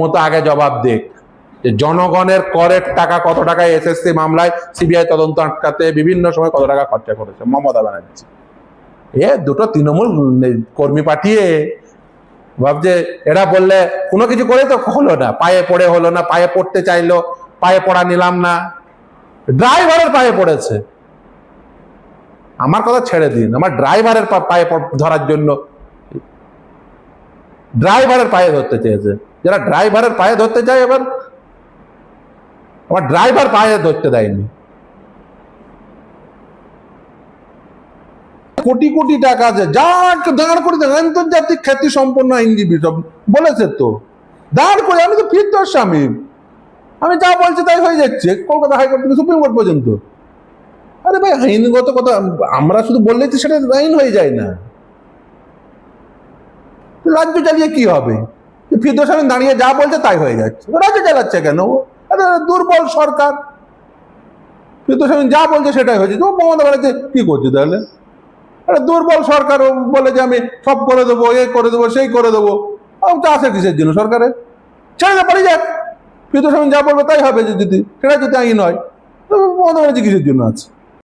মতো আগে জবাব দেখ যে জনগণের করের টাকা কত টাকা এসএসসি মামলায় সিবিআই তদন্ত আটকাতে বিভিন্ন সময় কত টাকা খরচা করেছে মমতা ব্যানার্জি। দুটো তৃণমূল কর্মী পাঠিয়ে ভাবছে এরা বললে কোনো কিছু করে তো হলো না, পায়ে পড়ে হলো না, পায়ে পড়তে চাইলো, পায়ে পড়া নিলাম না, ড্রাইভারের পায়ে পড়েছে। আমার কথা ছেড়ে দিন, আমার ড্রাইভারের পায়ে ধরার জন্য ড্রাইভারের পায়ে ধরতে চেয়েছে। যারা ড্রাইভারের পায়ে ধরতে চায় এবার আমার ড্রাইভার পায়ে ধরতে দেয়নি। কোটি কোটি টাকা আছে, দাঁড় করে আন্তর্জাতিক খ্যাতি সম্পন্ন আইনজীবী সব বলেছে তো, দাঁড় করে। আমি তো ফিরদৌস-স্বামী, আমি যা বলছি তাই হয়ে যাচ্ছে, কলকাতা হাইকোর্ট থেকে সুপ্রিম কোর্ট পর্যন্ত। আরে ভাই, আইনগত কথা আমরা শুধু বললেই তো সেটা আইন হয়ে যায় না। রাজ্য চালিয়ে কি হবে? ফিরদৌস-স্বামী দাঁড়িয়ে যা বলছে তাই হয়ে যাচ্ছে, রাজ্য চালাচ্ছে কেন? দুর্বল সরকার। ফিরদৌস-স্বামী যা বলছে সেটাই হয়েছে। মমতা ব্যানার্জি কি করছে তাহলে? দুর্বল সরকার বলে যে আমি সব করে দেবো, এ করে দেবো, সেই করে দেবো। আছে কিসের জন্য সরকারের? ছেড়ে পারি যাক, ফিরদৌস-স্বামী যা বলবে তাই হবে। যদি সেটা যদি আইন হয়, মমতা ব্যানার্জি কিসের জন্য আছে?